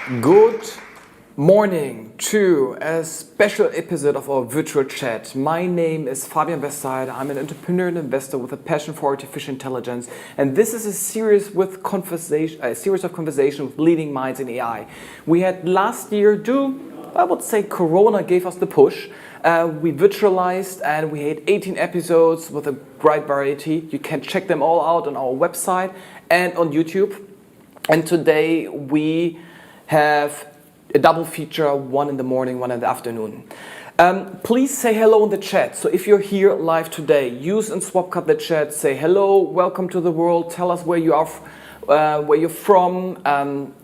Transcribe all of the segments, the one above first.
Good morning to a special episode of our virtual chat. My name is Fabian Westerheide. I'm an entrepreneur and investor with a passion for artificial intelligence, and this is a series of conversations with leading minds in AI. We had last year, I would say Corona gave us the push. We virtualized and we had 18 episodes with a great variety. You can check them all out on our website and on YouTube. And today we have a double feature, one in the morning, one in the afternoon. Please say hello in the chat. So if you're here live today, use and swap cut the chat. Say hello, welcome to the world. Tell us where you are, where you're from.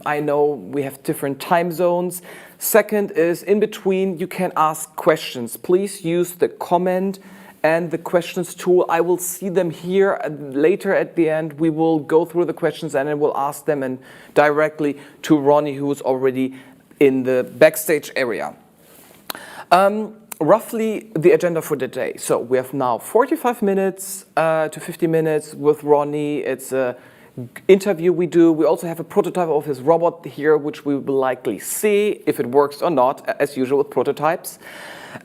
I know we have different time zones. Second is in between, you can ask questions. Please use the comment and the questions tool. I will see them here later at the end. We will go through the questions and then we'll ask them and directly to Ronnie, who is already in the backstage area. Roughly the agenda for the day. So we have now 45 minutes to 50 minutes with Ronnie. It's an interview we do. We also have a prototype of his robot here, which we will likely see if it works or not, as usual with prototypes.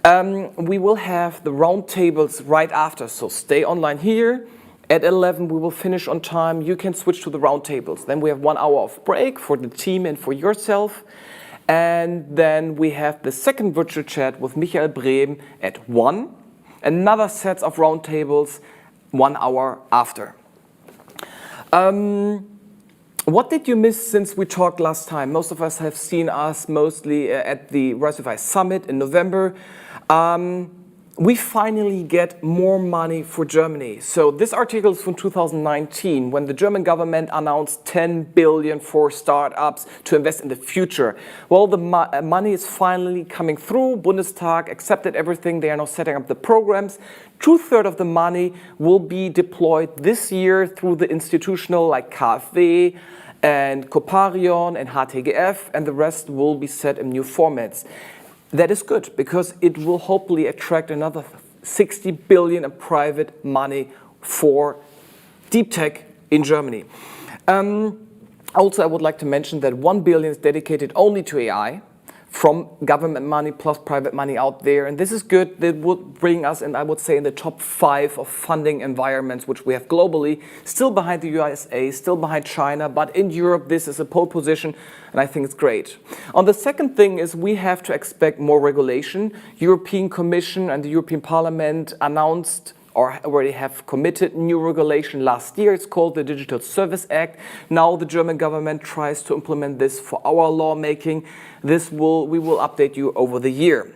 We will have the roundtables right after, so stay online here. At 11 we will finish on time. You can switch to the roundtables. Then we have 1 hour of break for the team and for yourself. And then we have the second virtual chat with Michael Brehm at 1. Another set of roundtables 1 hour after. What did you miss since we talked last time? Most of us have seen us mostly at the Rise of AI Summit in November. We finally get more money for Germany. So this article is from 2019 when the German government announced 10 billion for startups to invest in the future. Well, the money is finally coming through. Bundestag accepted everything. They are now setting up the programs. 2/3 of the money will be deployed this year through the institutional like KfW and Coparion and HTGF, and the rest will be set in new formats. That is good because it will hopefully attract another 60 billion in private money for deep tech in Germany. Also, I would like to mention that 1 billion is dedicated only to AI from government money plus private money out there. And this is good. That would bring us, and I would say, in the top 5 of funding environments, which we have globally, still behind the USA, still behind China. But in Europe, this is a pole position, and I think it's great. On the second thing is we have to expect more regulation. European Commission and the European Parliament announced or already have committed new regulation last year. It's called the Digital Service Act. Now the German government tries to implement this for our lawmaking. We will update you over the year.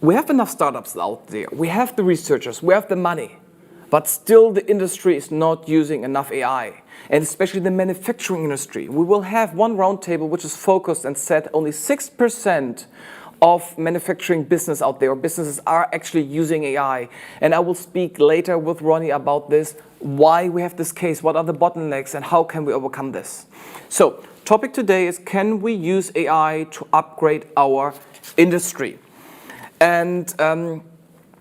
We have enough startups out there. We have the researchers, we have the money, but still the industry is not using enough AI, and especially the manufacturing industry. We will have one roundtable which is focused and said only 6% of manufacturing business out there, or businesses are actually using AI. And I will speak later with Ronnie about this, why we have this case, what are the bottlenecks, and how can we overcome this. So, topic today is, can we use AI to upgrade our industry? And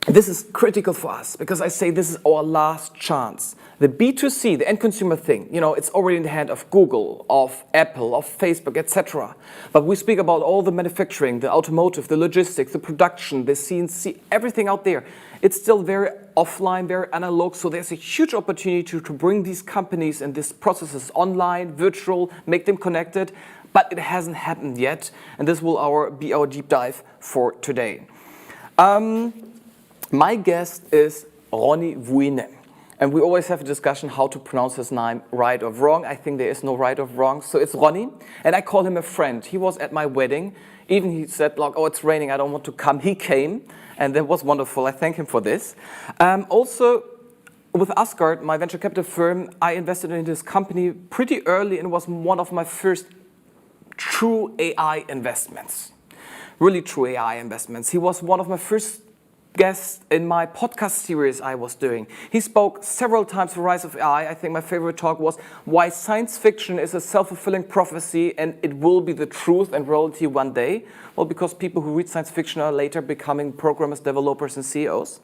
this is critical for us because I say this is our last chance. The B2C, the end consumer thing, it's already in the hand of Google, of Apple, of Facebook, etc. But we speak about all the manufacturing, the automotive, the logistics, the production, the CNC, everything out there. It's still very offline, very analog, so there's a huge opportunity to bring these companies and these processes online, virtual, make them connected, but it hasn't happened yet, and this will be our deep dive for today. My guest is Ronnie Vuine. And we always have a discussion how to pronounce his name, right or wrong. I think there is no right or wrong. So it's Ronnie, and I call him a friend. He was at my wedding. Even he said, like, oh, it's raining, I don't want to come. He came, and that was wonderful. I thank him for this. Also, with Asgard, my venture capital firm, I invested in this company pretty early and was one of my first true AI investments. Really true AI investments. He was one of my first guest in my podcast series I was doing. He spoke several times for Rise of AI. I think my favorite talk was why science fiction is a self-fulfilling prophecy and it will be the truth and reality one day. Well, because people who read science fiction are later becoming programmers, developers, and CEOs.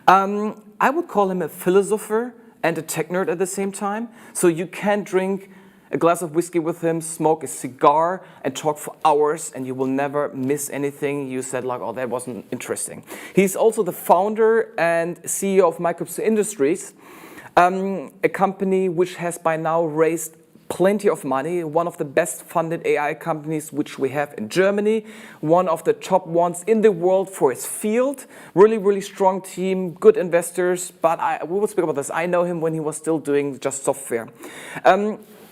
I would call him a philosopher and a tech nerd at the same time. So you can drink a glass of whiskey with him, smoke a cigar, and talk for hours, and you will never miss anything you said like, oh, that wasn't interesting. He's also the founder and CEO of Micropsi Industries, a company which has by now raised plenty of money, one of the best funded AI companies which we have in Germany, one of the top ones in the world for its field, really, really strong team, good investors, but we will speak about this. I know him when he was still doing just software.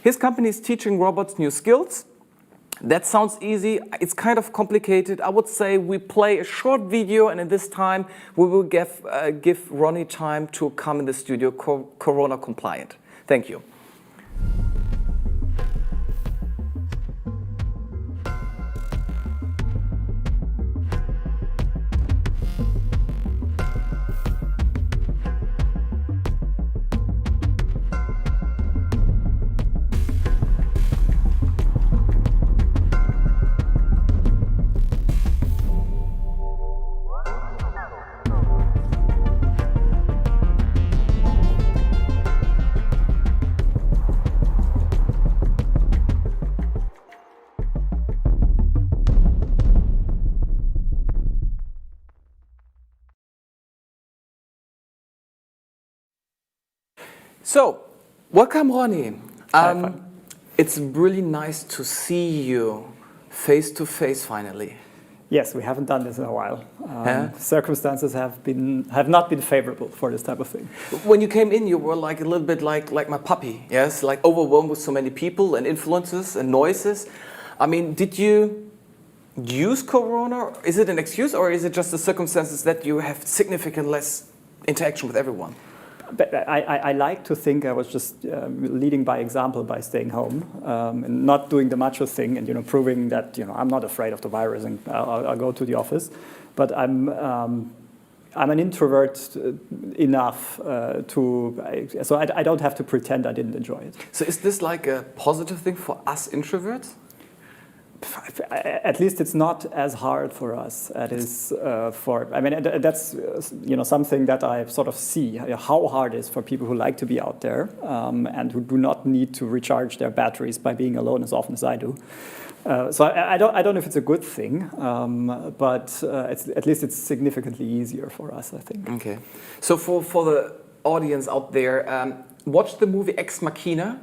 His company is teaching robots new skills. That sounds easy. It's kind of complicated. I would say we play a short video, and in this time we will give Ronnie time to come in the studio, Corona compliant. Thank you. So, welcome, Ronnie. It's really nice to see you face to face finally. Yes, we haven't done this in a while. Circumstances have not been favorable for this type of thing. When you came in, you were like a little bit like my puppy, yes, like overwhelmed with so many people and influences and noises. I mean, did you use Corona? Is it an excuse, or is it just the circumstances that you have significant less interaction with everyone? But I like to think I was just leading by example by staying home and not doing the macho thing, and proving that I'm not afraid of the virus and I'll go to the office. But I'm an introvert enough so I don't have to pretend I didn't enjoy it. So is this like a positive thing for us introverts? At least it's not as hard for us as it is for. I mean, that's something that I sort of see how hard it is for people who like to be out there and who do not need to recharge their batteries by being alone as often as I do. So I don't know if it's a good thing, but at least it's significantly easier for us, I think. Okay. So for the audience out there, watch the movie Ex Machina.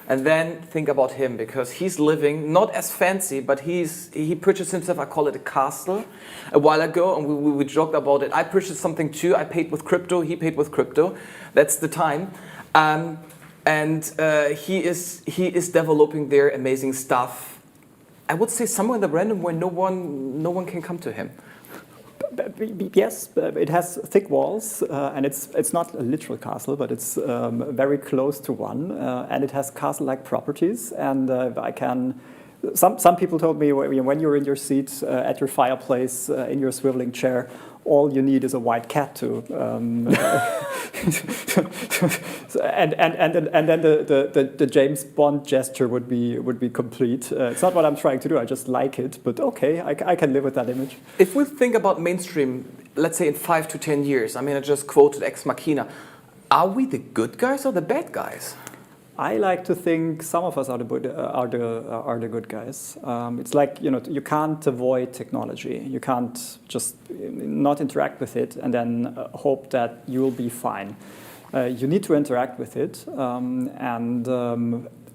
And then think about him, because he's living not as fancy, but he purchased himself, I call it a castle, a while ago, and we joked about it. I purchased something too. I paid with crypto. He paid with crypto. That's the time, and he is developing their amazing stuff. I would say somewhere in the random where no one can come to him. Yes, it has thick walls, and it's not a literal castle, but it's very close to one, and it has castle-like properties. And I can. Some people told me when you're in your seat at your fireplace in your swiveling chair, all you need is a white cat to. And then the James Bond gesture would be complete. It's not what I'm trying to do. I just like it, but okay, I can live with that image. If we think about mainstream, let's say in 5 to 10 years, I mean, I just quoted Ex Machina. Are we the good guys or the bad guys? I like to think some of us are the good guys. It's like you can't avoid technology. You can't just not interact with it and then hope that you'll be fine. You need to interact with it, and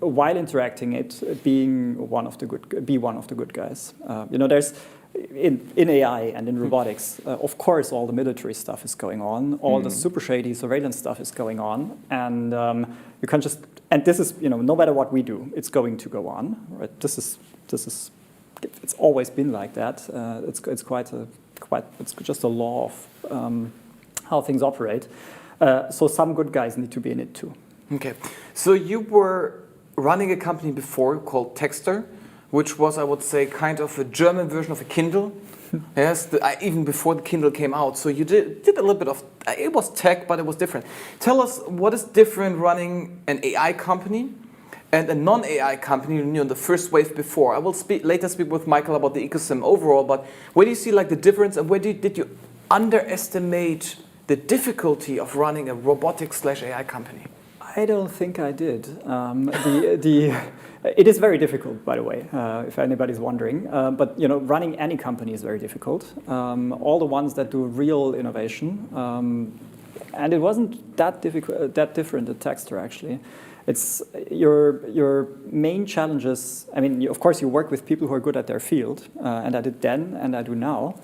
while interacting it, be one of the good guys. There's in AI and in robotics, of course, all the military stuff is going on, all the super shady surveillance stuff is going on, and you can just. And this is, no matter what we do, it's going to go on. Right? It's always been like that. It's just a law of how things operate. So some good guys need to be in it too. Okay. So you were running a company before called Texter, which was, I would say, kind of a German version of a Kindle. Yes, even before the Kindle came out. So you did a little bit of, it was tech, but it was different. Tell us, what is different running an AI company and a non-AI company, the first wave before? I will later speak with Michael about the ecosystem overall, but where do you see like the difference, and where did you underestimate the difficulty of running a robotics/AI company? I don't think I did. It is very difficult, by the way, if anybody's wondering. But running any company is very difficult. All the ones that do real innovation, and it wasn't that different at Texter actually. It's your main challenges. I mean, of course, you work with people who are good at their field, and I did then, and I do now.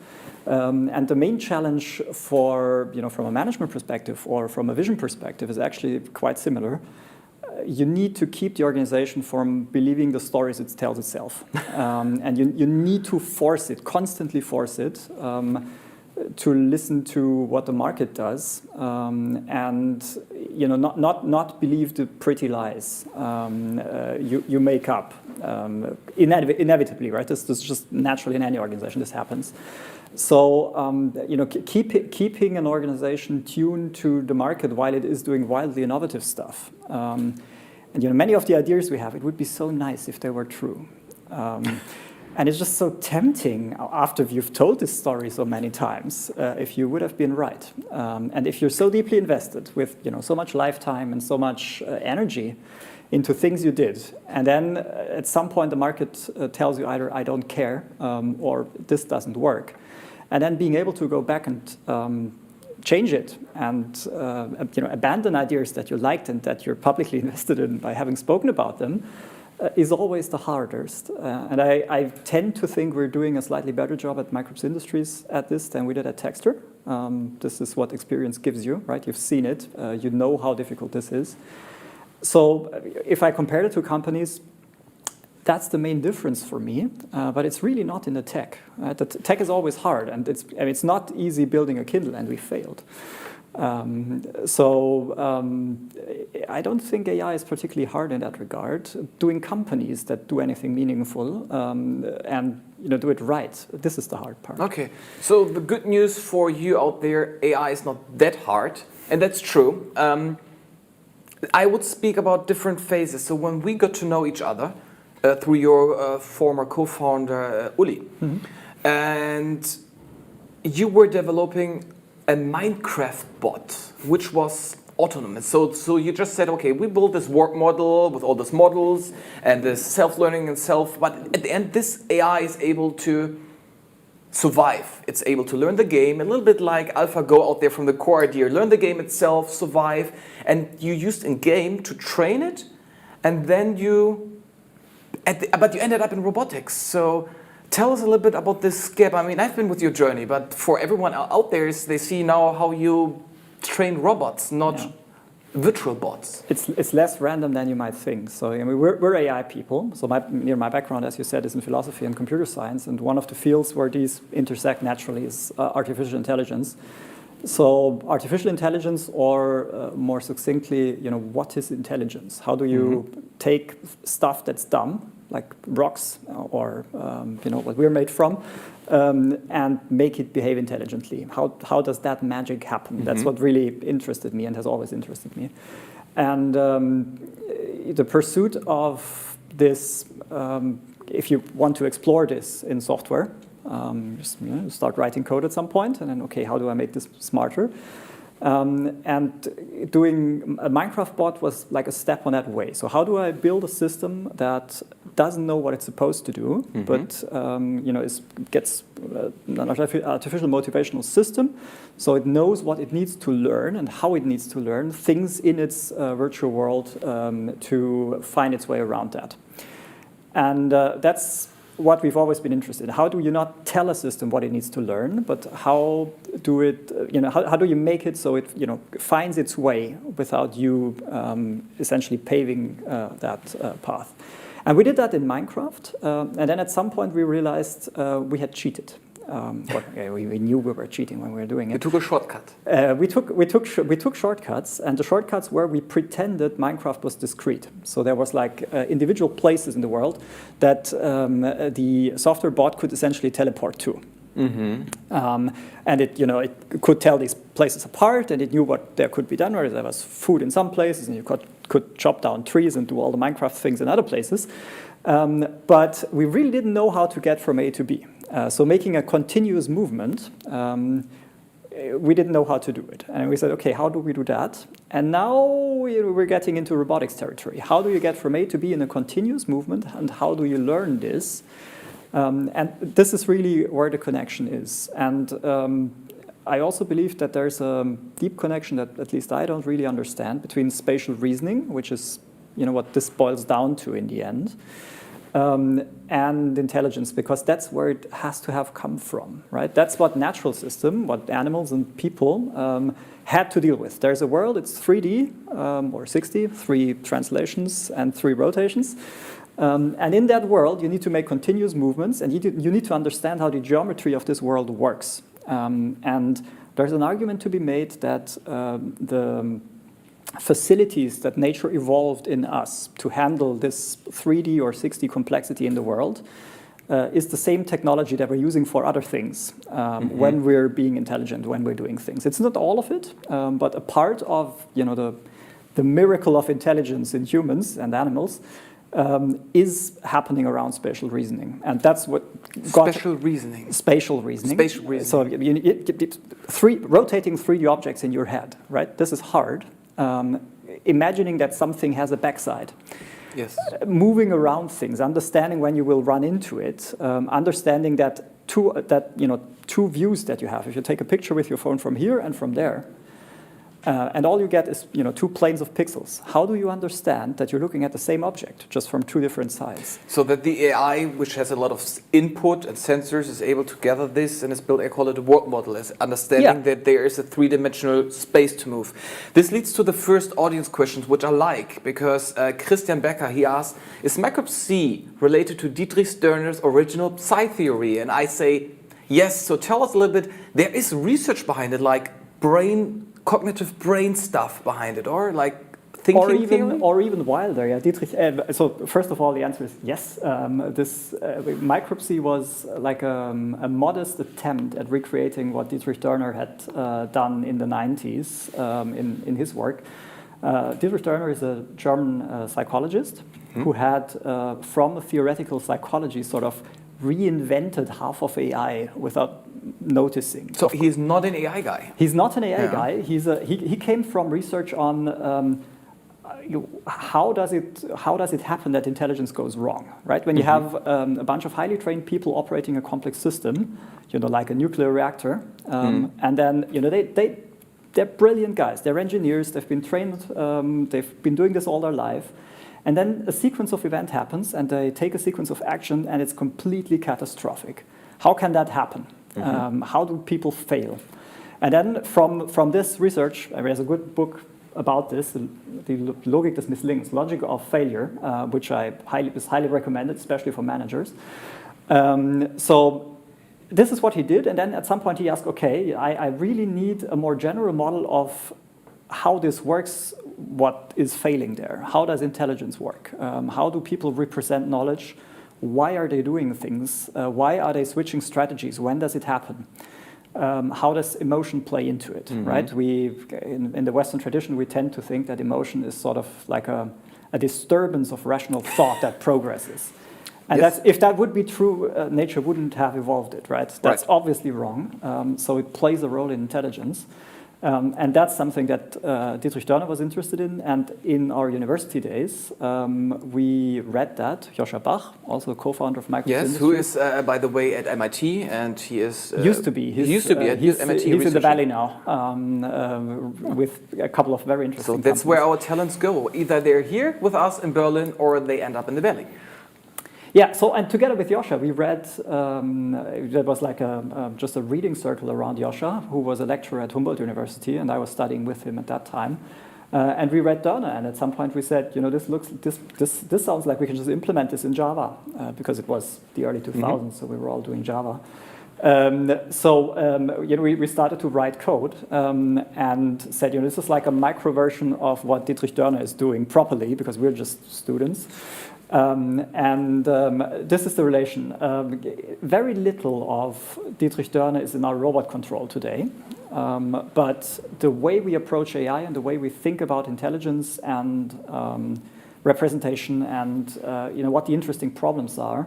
And the main challenge for, from a management perspective or from a vision perspective is actually quite similar. You need to keep the organization from believing the stories it tells itself. And you need to force it, constantly force it, to listen to what the market does, and not believe the pretty lies you make up. Inevitably, right? This is just naturally in any organization. This happens. So keeping an organization tuned to the market while it is doing wildly innovative stuff. And many of the ideas we have, it would be so nice if they were true. And it's just so tempting after you've told this story so many times, if you would have been right. And if you're so deeply invested with so much lifetime and so much energy into things you did, and then at some point the market tells you either I don't care or this doesn't work, and then being able to go back and change it and abandon ideas that you liked and that you're publicly invested in by having spoken about them is always the hardest. And I tend to think we're doing a slightly better job at Micropsi Industries at this than we did at Texter. This is what experience gives you, right? You've seen it. You know how difficult this is. So if I compare the two companies, that's the main difference for me. But it's really not in the tech. The tech is always hard, and it's not easy building a Kindle, and we failed. I don't think AI is particularly hard in that regard. Doing companies that do anything meaningful and do it right, this is the hard part. Okay, so the good news for you out there, AI is not that hard, and that's true. I would speak about different phases. So when we got to know each other through your former co-founder, Uli, and you were developing a Minecraft bot, which was autonomous. So you just said, okay, we built this work model with all these models and this self-learning and but at the end, this AI is able to survive. It's able to learn the game, a little bit like AlphaGo out there from the core idea. Learn the game itself, survive, and you used in game to train it, and then but you ended up in robotics. So tell us a little bit about this gap. I mean, I've been with your journey, but for everyone out there, they see now how you train robots, not virtual bots. It's less random than you might think. So we're AI people. So my background, as you said, is in philosophy and computer science, and one of the fields where these intersect naturally is artificial intelligence. So artificial intelligence, or more succinctly, what is intelligence? How do you take stuff that's dumb, like rocks or what we're made from, and make it behave intelligently? How does that magic happen? That's what really interested me and has always interested me. And the pursuit of this, if you want to explore this in software, just start writing code at some point, and then, okay, how do I make this smarter? And doing a Minecraft bot was like a step on that way. So how do I build a system that doesn't know what it's supposed to do, but gets an artificial motivational system, so it knows what it needs to learn and how it needs to learn things in its virtual world to find its way around that. And that's what we've always been interested in. How do you not tell a system what it needs to learn, but how do you make it so it finds its way without you essentially paving that path? And we did that in Minecraft, and then at some point we realized we had cheated. We knew we were cheating when we were doing it. We took a shortcut. We took shortcuts, and the shortcuts were we pretended Minecraft was discrete. So there was like individual places in the world that the software bot could essentially teleport to. And it could tell these places apart, and it knew what there could be done. Or there was food in some places, and you could chop down trees and do all the Minecraft things in other places. But we really didn't know how to get from A to B. So making a continuous movement we didn't know how to do it. And we said, okay, how do we do that? And now we're getting into robotics territory. How do you get from A to B in a continuous movement, and how do you learn this? And this is really where the connection is. And I also believe that there's a deep connection that at least I don't really understand between spatial reasoning, which is what this boils down to in the end, and intelligence, because that's where it has to have come from, right? That's what natural system, what animals and people had to deal with. There's a world, it's 3D or 60, 3 translations and 3 rotations. And in that world, you need to make continuous movements, and you need to understand how the geometry of this world works. And there's an argument to be made that the facilities that nature evolved in us to handle this 3D or 6D complexity in the world is the same technology that we're using for other things when we're being intelligent, when we're doing things. It's not all of it, but a part of the miracle of intelligence in humans and animals is happening around spatial reasoning, and that's what spatial reasoning. Spatial reasoning. Spatial reasoning. So rotating 3D objects in your head, right? This is hard. Imagining that something has a backside. Yes. Moving around things, understanding when you will run into it, understanding that two views that you have. If you take a picture with your phone from here and from there, and all you get is 2 planes of pixels. How do you understand that you're looking at the same object, just from 2 different sides? So that the AI, which has a lot of input and sensors, is able to gather this and is built, I call it a world model, as understanding that there is a 3-dimensional space to move. This leads to the first audience questions, which I like, because Christian Becker, he asked, is micropsi related to Dietrich Stirner's original psi theory? And I say, yes. So tell us a little bit, there is research behind it, like cognitive brain stuff behind it, or like thinking theory? Or even wilder. Yeah, Dietrich. So first of all, the answer is yes. This micropsi was like a modest attempt at recreating what Dietrich Stirner had done in the 90s in his work. Dietrich Stirner is a German psychologist who had, from a theoretical psychology, sort of reinvented half of AI without noticing. So he's not an AI guy. He's not an AI guy. He came from research on how does it happen that intelligence goes wrong, right? When you have a bunch of highly trained people operating a complex system, like a nuclear reactor, and then they're brilliant guys. They're engineers. They've been trained. They've been doing this all their life. And then a sequence of events happens, and they take a sequence of action, and it's completely catastrophic. How can that happen? How do people fail? And then from this research, there's a good book about this, the Logik des Misslings, Logic of Failure, which is highly recommended, especially for managers. So this is what he did, and then at some point he asked, okay, I really need a more general model of how this works, what is failing there. How does intelligence work? How do people represent knowledge? Why are they doing things? Why are they switching strategies? When does it happen? How does emotion play into it, right? In the Western tradition, we tend to think that emotion is sort of like a disturbance of rational thought that progresses. And if that would be true, nature wouldn't have evolved it, right? That's obviously wrong. So it plays a role in intelligence. And that's something that Dietrich Stirner was interested in. And in our university days, we read that. Joscha Bach, also a co-founder of micropsi. Yes, who is, by the way, at MIT, and he is... used to be. He used to be at MIT. He's in the Valley now, with a couple of very interesting So that's where our talents go. Either they're here with us in Berlin, or they end up in the Valley. Yeah, so and together with Joscha, we read, there was like just a reading circle around Joscha, who was a lecturer at Humboldt University, and I was studying with him at that time. And we read Stirner, and at some point we said, this sounds like we can just implement this in Java, because it was the early 2000s, so we were all doing Java. We started to write code and said, this is like a micro version of what Dietrich Stirner is doing properly, because we're just students. This is the relation. Very little of Dietrich Stirner is in our robot control today, but the way we approach AI and the way we think about intelligence and representation and what the interesting problems are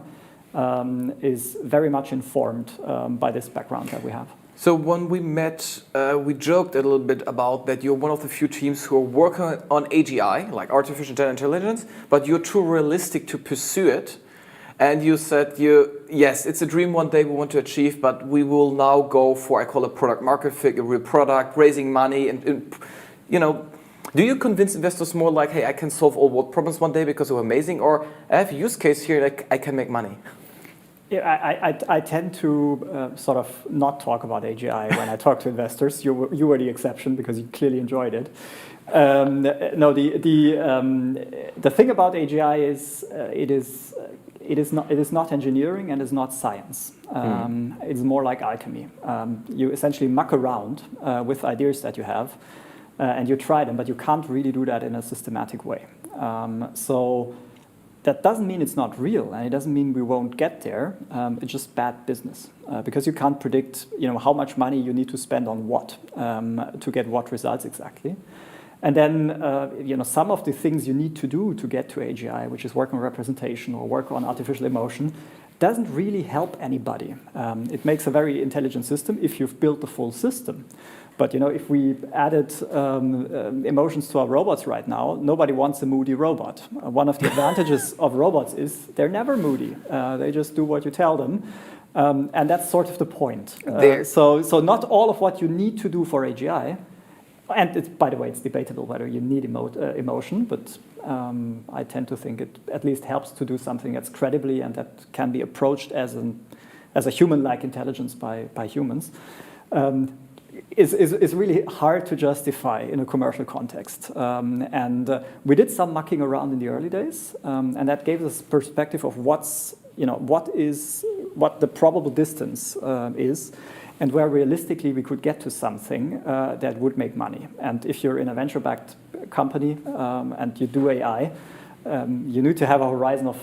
is very much informed by this background that we have. So when we met, we joked a little bit about that you're one of the few teams who are working on AGI, like artificial general intelligence, but you're too realistic to pursue it. And you said, yes, it's a dream one day we want to achieve, but we will now go for, I call it product market fit, a real product, raising money, and you know, do you convince investors more like, hey, I can solve all world problems one day because we're amazing, or I have a use case here, like I can make money? Yeah, I tend to sort of not talk about AGI when I talk to investors. You were the exception because you clearly enjoyed it. No, the thing about AGI is it is not engineering and it's not science. It's more like alchemy. You essentially muck around with ideas that you have and you try them, but you can't really do that in a systematic way. So that doesn't mean it's not real, and it doesn't mean we won't get there. It's just bad business because you can't predict, how much money you need to spend on what to get what results exactly. And then, some of the things you need to do to get to AGI, which is work on representation or work on artificial emotion, doesn't really help anybody. It makes a very intelligent system if you've built the full system. But if we added emotions to our robots right now, nobody wants a moody robot. One of the advantages of robots is they're never moody. They just do what you tell them. And that's sort of the point. So not all of what you need to do for AGI, and by the way, it's debatable whether you need emotion, but I tend to think it at least helps to do something that's credibly and that can be approached as a human-like intelligence by humans. Is really hard to justify in a commercial context. And we did some mucking around in the early days, and that gave us perspective of what the probable distance is, and where realistically we could get to something that would make money. And if you're in a venture-backed company and you do AI, you need to have a horizon of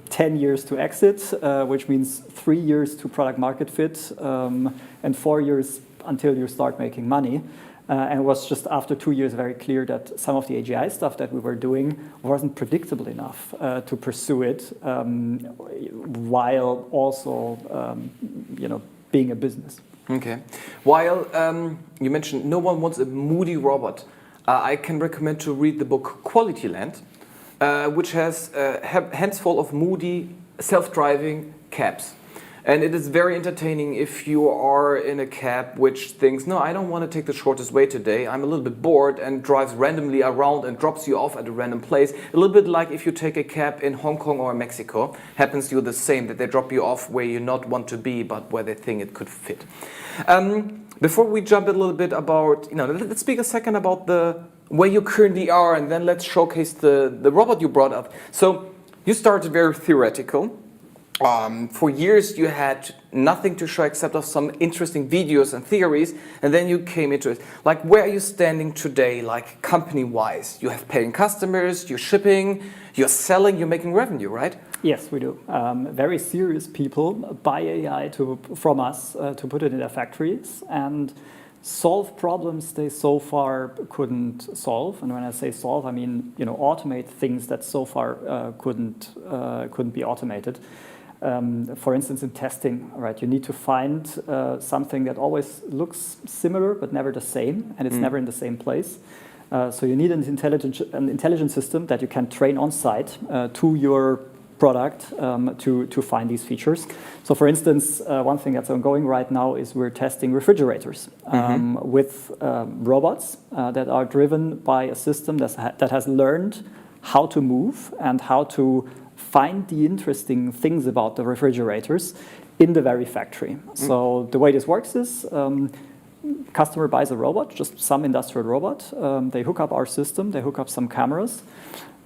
10 years to exit, which means 3 years to product market fit, and 4 years until you start making money. And it was just after 2 years very clear that some of the AGI stuff that we were doing wasn't predictable enough to pursue it, while also, being a business. Okay. While you mentioned no one wants a moody robot, I can recommend to read the book Quality Land, which has hands full of moody, self-driving cabs. And it is very entertaining if you are in a cab which thinks, no, I don't want to take the shortest way today. I'm a little bit bored, and drives randomly around and drops you off at a random place. A little bit like if you take a cab in Hong Kong or Mexico. Happens to you the same, that they drop you off where you not want to be, but where they think it could fit. Before we jump a little bit about, let's speak a second about where you currently are, and then let's showcase the robot you brought up. So you started very theoretical. For years you had nothing to show except of some interesting videos and theories, and then you came into it. Like, where are you standing today, like company-wise? You have paying customers, you're shipping, you're selling, you're making revenue, right? Yes, we do. Very serious people buy AI from us to put it in their factories and solve problems they so far couldn't solve. And when I say solve, I mean automate things that so far couldn't be automated. For instance, in testing, right? You need to find something that always looks similar but never the same, and it's never in the same place. So you need an intelligent system that you can train on site to your product to find these features. So, for instance, one thing that's ongoing right now is we're testing refrigerators with robots that are driven by a system that has learned how to move and how to find the interesting things about the refrigerators in the very factory. So the way this works is customer buys a robot, just some industrial robot. They hook up our system, they hook up some cameras.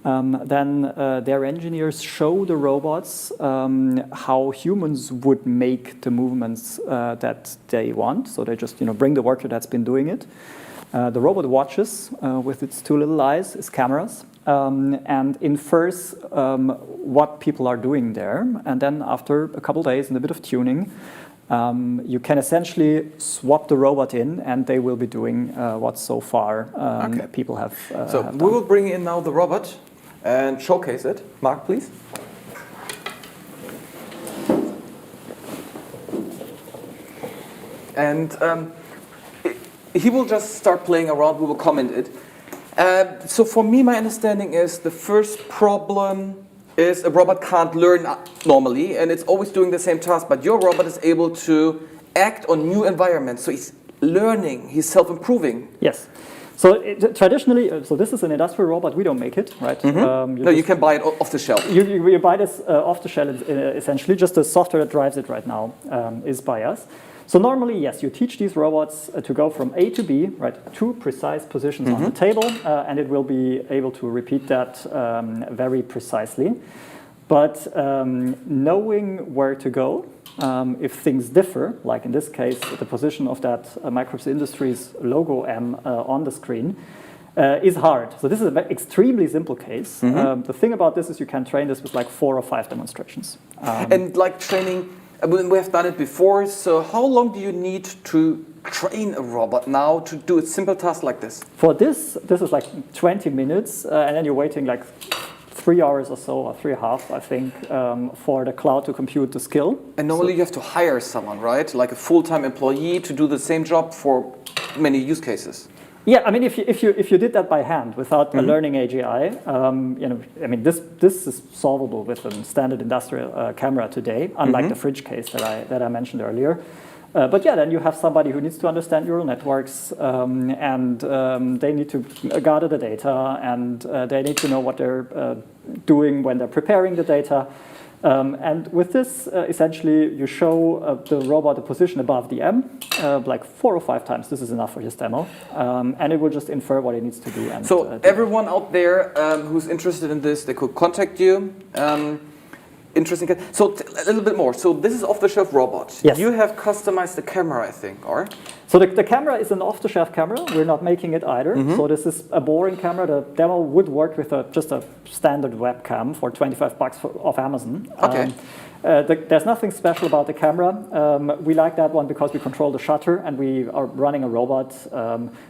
Then their engineers show the robots how humans would make the movements that they want. So they just bring the worker that's been doing it. The robot watches with its two little eyes, its cameras, and infers what people are doing there. And then after a couple days and a bit of tuning, you can essentially swap the robot in, and they will be doing what so far people have So have we done. will bring in now the robot and showcase it. Mark, please. And he will just start playing around, we will comment it. So for me, my understanding is the first problem is a robot can't learn normally, and it's always doing the same task, but your robot is able to act on new environments. So he's learning, he's self-improving. Yes. So traditionally, so this is an industrial robot. We don't make it, right? No, you can buy it off the shelf. You buy this off the shelf, essentially. Just the software that drives it right now is by us. So normally, yes, you teach these robots to go from A to B, right? 2 precise positions on the table, and it will be able to repeat that very precisely. But knowing where to go, if things differ, like in this case, the position of that micropsi Industries logo M on the screen, is hard. So this is an extremely simple case. The thing about this is you can train this with like 4 or 5 demonstrations. And like training, we have done it before, so how long do you need to train a robot now to do a simple task like this? For this is like 20 minutes, and then you're waiting like 3 hours or so, or 3.5, I think, for the cloud to compute the skill. And normally you have to hire someone, right? Like a full-time employee to do the same job for many use cases. Yeah, I mean, if you did that by hand without a learning AGI, I mean, this is solvable with a standard industrial camera today, unlike the fridge case that I mentioned earlier. But yeah, then you have somebody who needs to understand neural networks, and they need to gather the data, and they need to know what they're doing when they're preparing the data. And with this, essentially, you show the robot a position above the M, like 4 or 5 times. This is enough for his demo. And it will just infer what it needs to do. And, so everyone out there who's interested in this, they could contact you. Interesting. So a little bit more. So this is off-the-shelf robot. Yes. You have customized the camera, I think, or? So the camera is an off-the-shelf camera. We're not making it either. So this is a boring camera. The demo would work with just a standard webcam for $25 off Amazon. Okay. There's nothing special about the camera. We like that one because we control the shutter and we are running a robot.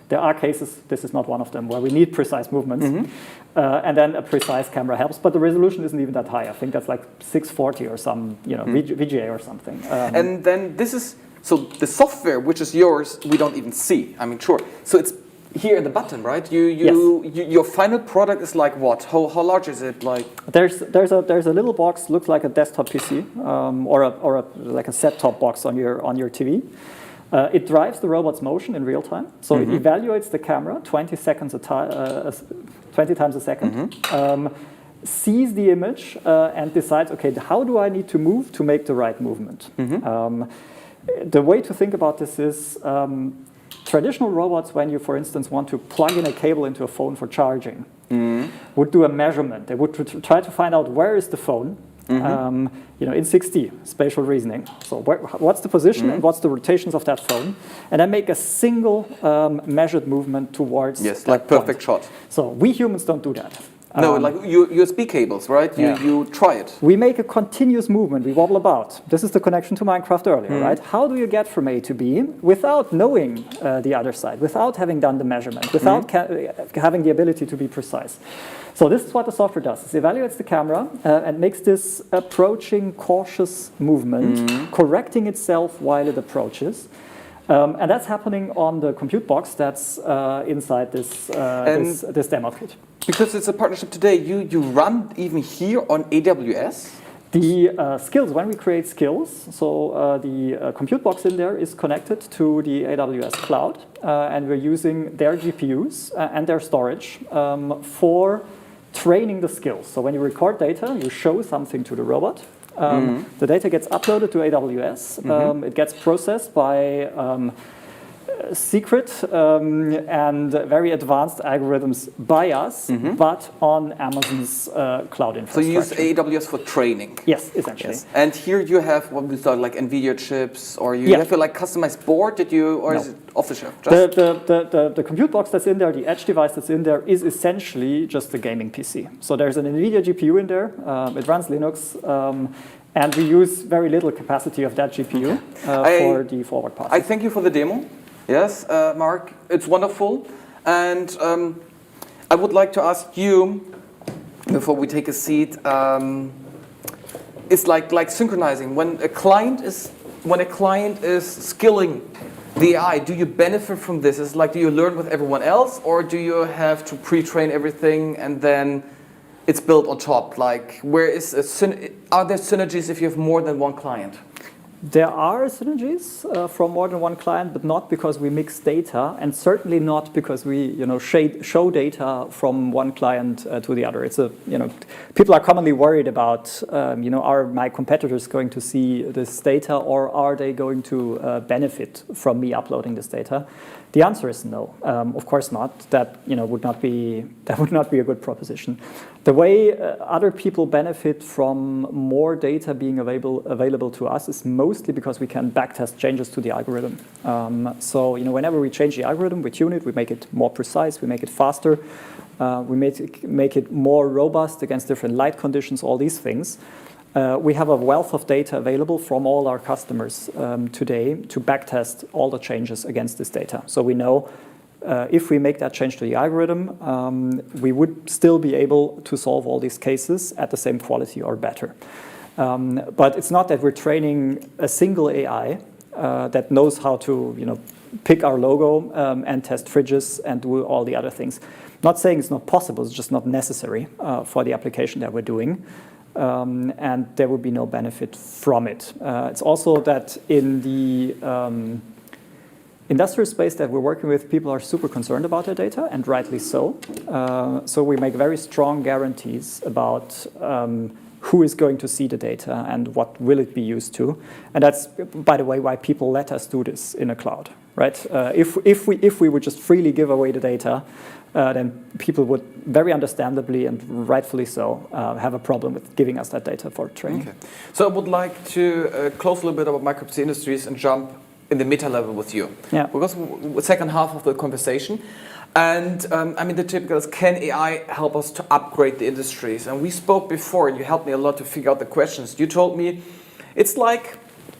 There are cases, this is not one of them, where we need precise movements. And then a precise camera helps, but the resolution isn't even that high. I think that's like 640 or some, VGA or something. And then this is, so the software, which is yours, we don't even see. I mean, sure. So it's here in the button, right? Your final product is like what? How large is it? Like there's a little box, looks like a desktop PC, or like a set-top box on your TV. It drives the robot's motion in real time, so it evaluates the camera 20 times a second, sees the image and decides, okay, how do I need to move to make the right movement? The way to think about this is traditional robots, when you, for instance, want to plug in a cable into a phone for charging, would do a measurement. They would try to find out where is the phone, in 6D, spatial reasoning. So what's the position and what's the rotations of that phone, and then make a single measured movement towards like perfect shot. So we humans don't do that. No, like USB cables, right? You try it. We make a continuous movement. We wobble about. This is the connection to Minecraft earlier, right? How do you get from A to B without knowing the other side, without having done the measurement, without having the ability to be precise? So this is what the software does. It evaluates the camera and makes this approaching cautious movement, correcting itself while it approaches. And that's happening on the compute box that's inside this demo kit. Because it's a partnership today, you run even here on AWS? The skills, when we create skills, so the compute box in there is connected to the AWS cloud, and we're using their GPUs and their storage for training the skills. So when you record data, you show something to the robot. The data gets uploaded to AWS. It gets processed by secret and very advanced algorithms by us, but on Amazon's cloud infrastructure. So you use AWS for training? Yes, essentially. Yes. And here you have what we thought like NVIDIA chips, or you have a like customized board that you, or is it off the shelf? The compute box that's in there, the edge device that's in there, is essentially just a gaming PC. So there's an NVIDIA GPU in there. It runs Linux. And we use very little capacity of that GPU for the forward pass. I thank you for the demo. Yes, Mark, it's wonderful. And I would like to ask you, before we take a seat, it's like synchronizing. When a client is skilling the AI, do you benefit from this? Is it like, do you learn with everyone else, or do you have to pre-train everything and then it's built on top? Like, are there synergies if you have more than one client? There are synergies from more than one client, but not because we mix data, and certainly not because we show data from one client to the other. People are commonly worried about are my competitors going to see this data, or are they going to benefit from me uploading this data? The answer is no. Of course not. That would not be a good proposition. The way other people benefit from more data being available to us is mostly because we can backtest changes to the algorithm. So whenever we change the algorithm, we tune it, we make it more precise, we make it faster, we make it more robust against different light conditions, all these things. We have a wealth of data available from all our customers today to backtest all the changes against this data. So we know if we make that change to the algorithm, we would still be able to solve all these cases at the same quality or better. But it's not that we're training a single AI that knows how to pick our logo and test fridges and do all the other things. Not saying it's not possible, it's just not necessary for the application that we're doing. And there would be no benefit from it. It's also that in the industrial space that we're working with, people are super concerned about their data, and rightly so. So we make very strong guarantees about who is going to see the data and what will it be used to. And that's, by the way, why people let us do this in a cloud, right? If we would just freely give away the data, then people would very understandably and rightfully so have a problem with giving us that data for training. Okay. So I would like to close a little bit about micropsi industries and jump in the meta level with you. Yeah. Because the second half of the conversation. And the typical is, can AI help us to upgrade the industries? And we spoke before, and you helped me a lot to figure out the questions. You told me it's like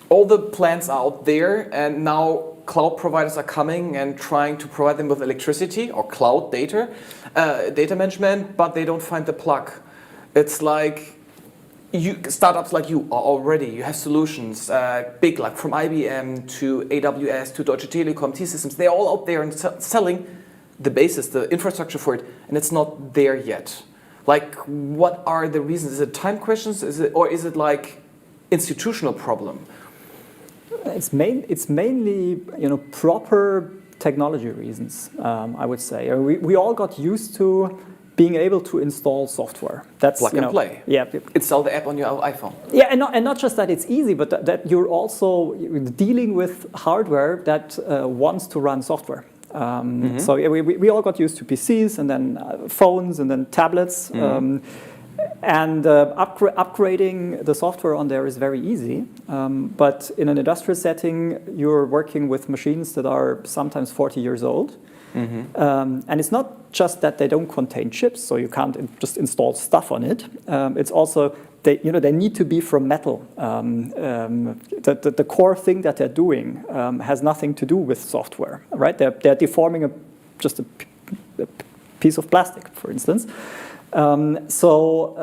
all the plans are out there, and now cloud providers are coming and trying to provide them with electricity or cloud data management, but they don't find the plug. It's like startups like you are already, you have solutions, big, like from IBM to AWS to Deutsche Telekom, T-Systems, they're all out there and selling the basis, the infrastructure for it, and it's not there yet. Like, what are the reasons? Is it time questions? Or is it like institutional problem? It's mainly proper technology reasons, I would say. We all got used to being able to install software. That's plug and play. Yeah. Install the app on your iPhone. Yeah, and not just that it's easy, but that you're also dealing with hardware that wants to run software. So we all got used to PCs and then phones and then tablets. And upgrading the software on there is very easy. But in an industrial setting, you're working with machines that are sometimes 40 years old. And it's not just that they don't contain chips, so you can't just install stuff on it. It's also they need to be from metal. The core thing that they're doing has nothing to do with software, right? They're deforming just a piece of plastic, for instance. So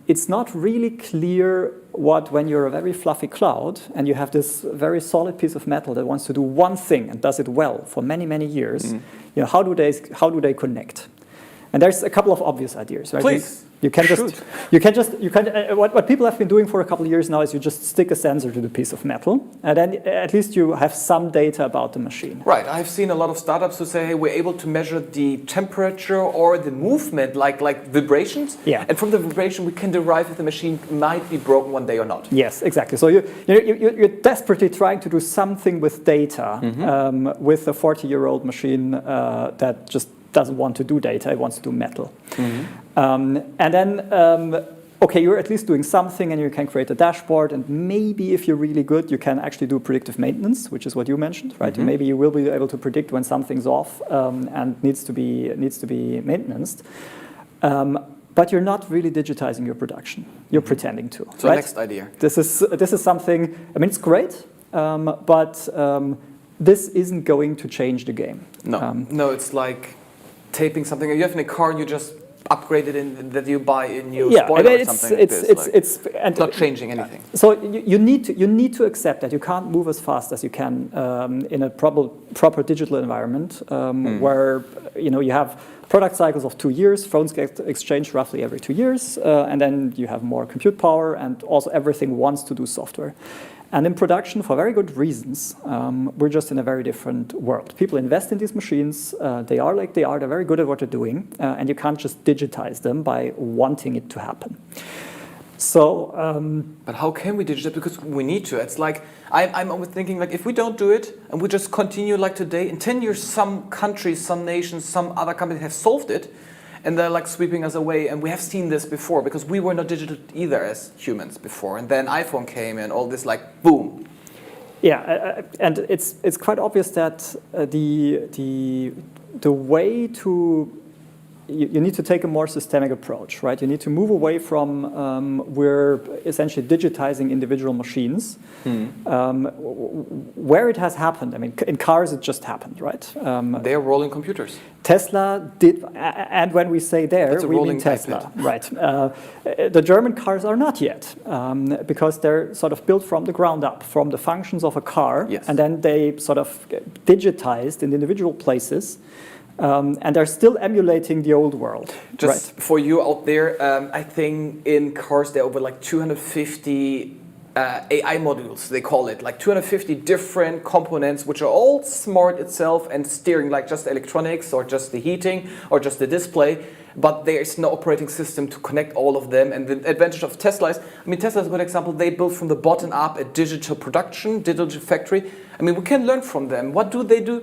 it's not really clear when you're a very fluffy cloud and you have this very solid piece of metal that wants to do one thing and does it well for many, many years. How do they connect? And there's a couple of obvious ideas, right? Please. What people have been doing for a couple of years now is you just stick a sensor to the piece of metal, and then at least you have some data about the machine. Right. I've seen a lot of startups who say, hey, we're able to measure the temperature or the movement, like vibrations. Yeah. And from the vibration, we can derive if the machine might be broken one day or not. Yes, exactly. So you're desperately trying to do something with data with a 40-year-old machine that just doesn't want to do data, it wants to do metal. And then, you're at least doing something and you can create a dashboard, and maybe if you're really good, you can actually do predictive maintenance, which is what you mentioned, right? Maybe you will be able to predict when something's off and needs to be maintained. But you're not really digitizing your production. You're pretending to. So right? Next idea. This is something, it's great, but this isn't going to change the game. No, it's like taping something. You have in a car, you just upgraded in that you buy a new Yeah, spoiler I mean, or something like this. it's Not changing anything. So you need to accept that you can't move as fast as you can in a proper digital environment where you have product cycles of 2 years. Phones get exchanged roughly every 2 years, and then you have more compute power, and also everything wants to do software. And in production, for very good reasons, we're just in a very different world. People invest in these machines. They are like they are. They're very good at what they're doing, and you can't just digitize them by wanting it to happen. So, but how can we digitize? Because we need to. It's like I'm always thinking, like, if we don't do it and we just continue like today, in 10 years, some countries, some nations, some other companies have solved it, and they're like sweeping us away. And we have seen this before because we were not digital either as humans before. And then iPhone came and all this, like, boom. Yeah, and it's quite obvious that the way to you need to take a more systemic approach, right? You need to move away from we're essentially digitizing individual machines. Where it has happened, I mean, in cars it just happened, right? They're rolling computers. Tesla did, and when we say there, we mean Tesla, right? The German cars are not yet, because they're sort of built from the ground up, from the functions of a car, yes. And then they sort of digitized in individual places. And they're still emulating the old world. Just right? For you out there, I think in cars there are over like 250 AI modules, they call it, like 250 different components which are all smart itself and steering, like just electronics or just the heating or just the display. But there is no operating system to connect all of them. And the advantage of Tesla is, I mean, Tesla is a good example. They built from the bottom up a digital production, digital factory. I mean, we can learn from them. What do they do?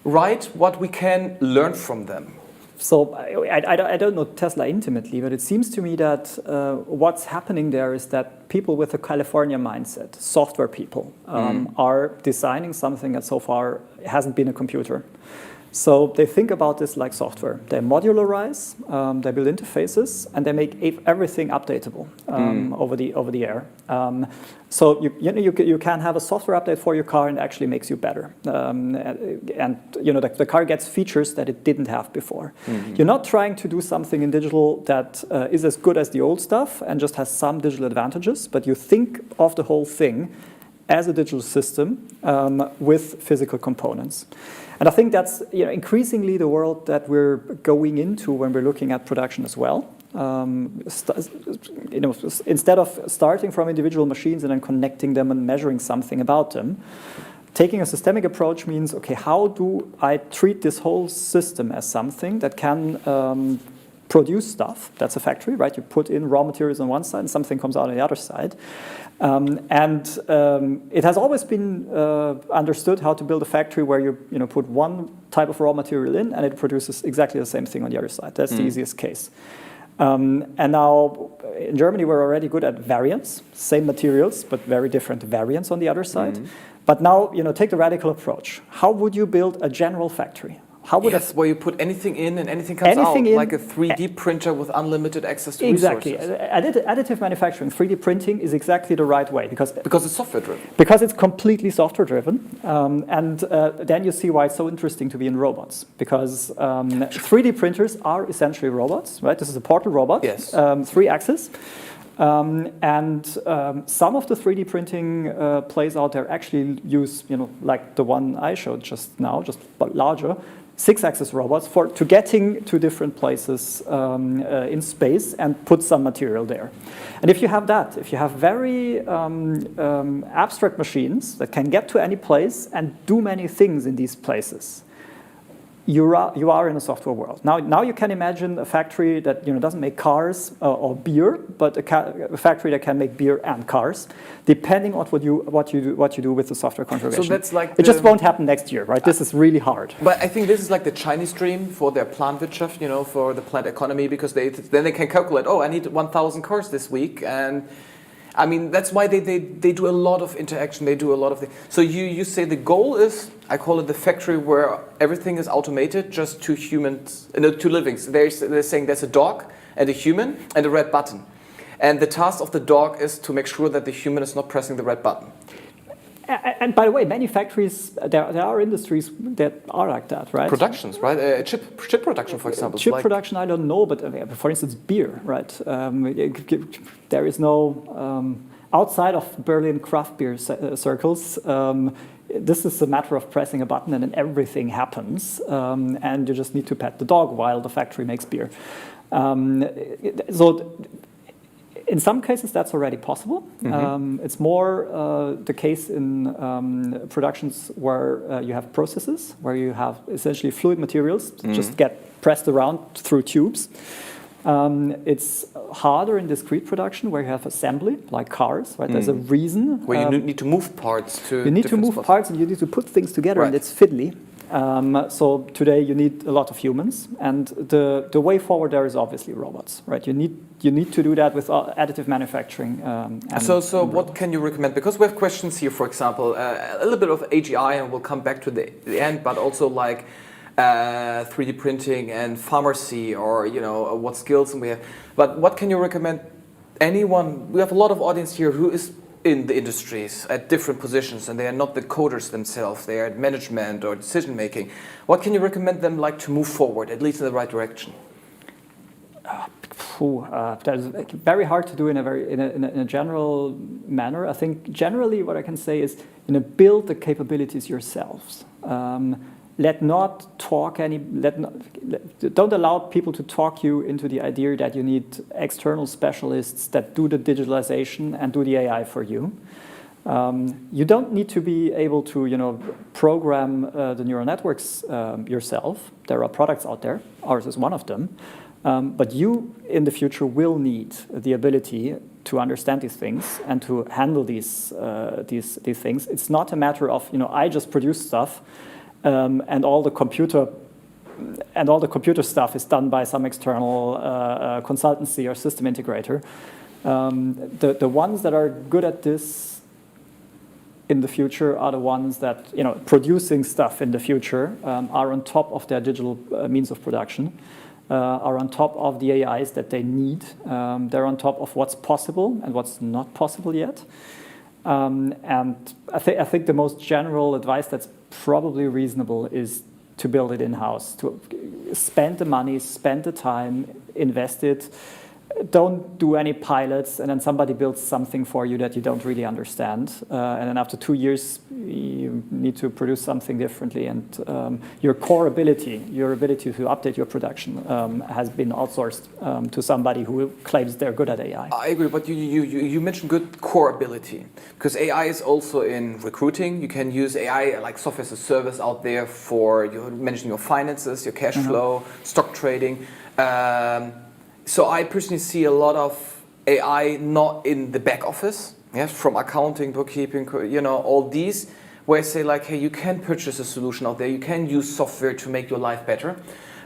Right, what we can learn from them. So I don't know Tesla intimately, but it seems to me that what's happening there is that people with a California mindset, software people, are designing something that so far hasn't been a computer. So they think about this like software. They modularize, they build interfaces, and they make everything updatable over the air. So you can have a software update for your car, and it actually makes you better. And the car gets features that it didn't have before. You're not trying to do something in digital that is as good as the old stuff and just has some digital advantages, but you think of the whole thing as a digital system with physical components. And I think that's increasingly the world that we're going into when we're looking at production as well. Instead of starting from individual machines and then connecting them and measuring something about them, taking a systemic approach means, okay, how do I treat this whole system as something that can produce stuff? That's a factory, right? You put in raw materials on one side and something comes out on the other side. It has always been understood how to build a factory where you put one type of raw material in and it produces exactly the same thing on the other side. That's the easiest case. And now in Germany we're already good at variants, same materials but very different variants on the other side. But now take the radical approach. How would you build a general factory? How would where you put anything in and anything comes out, like a 3D printer with unlimited access to resources. Exactly. Additive manufacturing, 3D printing is exactly the right way because it's software driven. Because it's completely software driven, and then you see why it's so interesting to be in robots. Because 3D printers are essentially robots, right? This is a portal robot, yes, 3 axis. And some of the 3D printing plays out there actually use, like the one I showed just now, just larger, 6-axis robots to getting to different places in space and put some material there. And if you have that, if you have very abstract machines that can get to any place and do many things in these places, you are in a software world. Now you can imagine a factory that doesn't make cars or beer, but a factory that can make beer and cars, depending on what you do with the software configuration. So that's like it just won't happen next year, right? This is really hard. But I think this is like the Chinese dream for their Planwirtschaft, for the plant economy, because then they can calculate. Oh, I need 1,000 cars this week, and I mean, that's why they do a lot of interaction. They do a lot of things. So you say the goal is, I call it the factory where everything is automated, just two humans, two livings. They're saying there's a dog and a human and a red button. And the task of the dog is to make sure that the human is not pressing the red button. And by the way, many factories, there are industries that are like that, right? Productions, right? Chip production, for example. Chip production, I don't know, but for instance, beer, right? There is no, outside of Berlin craft beer circles, this is a matter of pressing a button and then everything happens, and you just need to pet the dog while the factory makes beer. So in some cases, that's already possible. Mm-hmm. It's more the case in productions where you have processes, where you have essentially fluid materials just get pressed around through tubes. It's harder in discrete production where you have assembly, like cars, right? There's a reason. Where you need to move parts to You need to move parts and you need to put things together, and it's fiddly. So today you need a lot of humans, and the way forward there is obviously robots, right? You need to do that with additive manufacturing. So what can you recommend? Because we have questions here, for example, a little bit of AGI, and we'll come back to the end, but also like 3D printing and pharmacy, or what skills we have. But what can you recommend? Anyone? We have a lot of audience here who is in the industries at different positions, and they are not the coders themselves. They are at management or decision making. What can you recommend them like to move forward, at least in the right direction? That is very hard to do in a general manner. I think generally what I can say is build the capabilities yourselves. Don't allow people to talk you into the idea that you need external specialists that do the digitalization and do the AI for you. You don't need to be able to, program the neural networks yourself. There are products out there. Ours is one of them. But you, in the future, will need the ability to understand these things and to handle these things. It's not a matter of, I just produce stuff. And all the computer stuff is done by some external consultancy or system integrator. The ones that are good at this in the future are the ones that producing stuff in the future are on top of their digital means of production, are on top of the AIs that they need. They're on top of what's possible and what's not possible yet. And I think the most general advice that's probably reasonable is to build it in-house, to spend the money, spend the time, invest it. Don't do any pilots and then somebody builds something for you that you don't really understand. And then after 2 years, you need to produce something differently. And your core ability, your ability to update your production has been outsourced to somebody who claims they're good at AI. I agree, but you mentioned good core ability. Because AI is also in recruiting. You can use AI like software as a service out there for managing your finances, your cash flow, stock trading. So I personally see a lot of AI not in the back office, yes, from accounting, bookkeeping, all these, where I say like, hey, you can purchase a solution out there, you can use software to make your life better.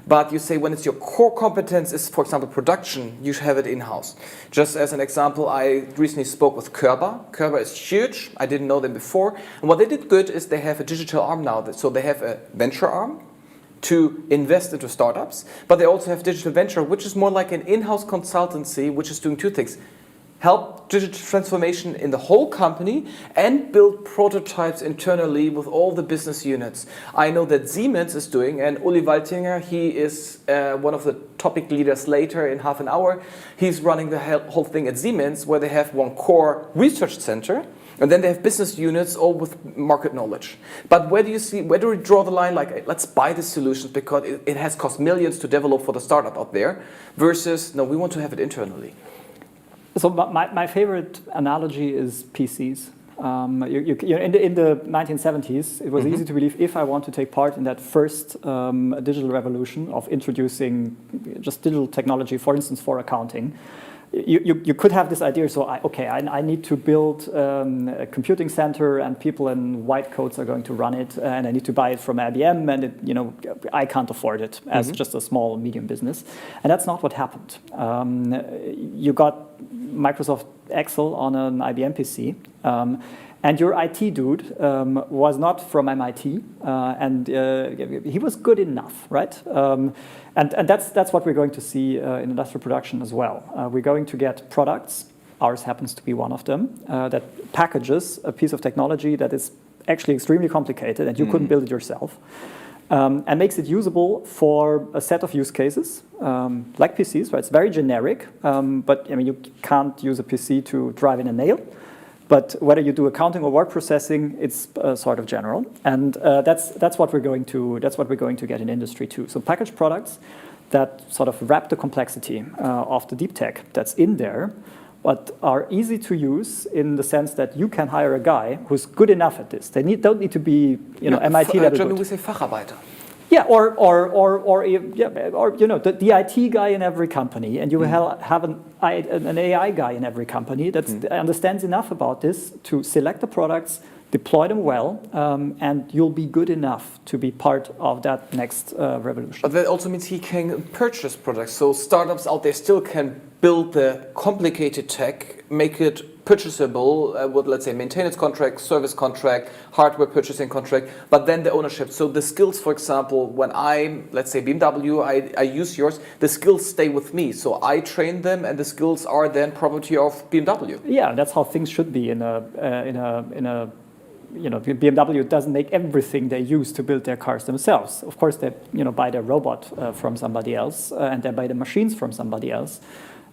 But you say when it's your core competence is, for example, production, you should have it in-house. Just as an example, I recently spoke with Körber. Körber is huge. I didn't know them before. And what they did good is they have a digital arm now. So they have a venture arm to invest into startups, but they also have digital venture, which is more like an in-house consultancy, which is doing two things. Help digital transformation in the whole company and build prototypes internally with all the business units. I know that Siemens is doing, and Uli Waltinger, he is one of the topic leaders later in half an hour. He's running the whole thing at Siemens, where they have one core research center, and then they have business units all with market knowledge. But where do we draw the line? Like, let's buy the solutions because it has cost millions to develop for the startup out there, versus, no, we want to have it internally. So my favorite analogy is PCs. In the 1970s, it was easy to believe if I want to take part in that first digital revolution of introducing just digital technology, for instance, for accounting, you could have this idea. So I need to build a computing center, and people in white coats are going to run it, and I need to buy it from IBM, and I can't afford it as just a small medium business. And that's not what happened. You got Microsoft Excel on an IBM PC. And your IT dude was not from MIT, and he was good enough, right? And that's what we're going to see in industrial production as well. We're going to get products ours happens to be one of them, that packages a piece of technology that is actually extremely complicated and you couldn't build it yourself, and makes it usable for a set of use cases, like PCs, right? It's very generic, but I mean, you can't use a PC to drive in a nail. But whether you do accounting or word processing, it's sort of general, and that's what we're going to get in industry too. So packaged products that sort of wrap the complexity of the deep tech that's in there, but are easy to use in the sense that you can hire a guy who's good enough at this. They don't need to be MIT level. German we say Facharbeiter. Yeah, or the IT guy in every company, and you will have an AI guy in every company that understands enough about this to select the products, deploy them well, and you'll be good enough to be part of that next revolution. But that also means he can purchase products. So startups out there still can build the complicated tech, make it purchasable with, let's say, maintenance contract, service contract, hardware purchasing contract, but then the ownership. So the skills, for example, when I'm, let's say, BMW, I use yours, the skills stay with me. So I train them and the skills are then property of BMW. Yeah, that's how things should be in a BMW doesn't make everything they use to build their cars themselves. Of course, they buy their robot from somebody else, and they buy the machines from somebody else.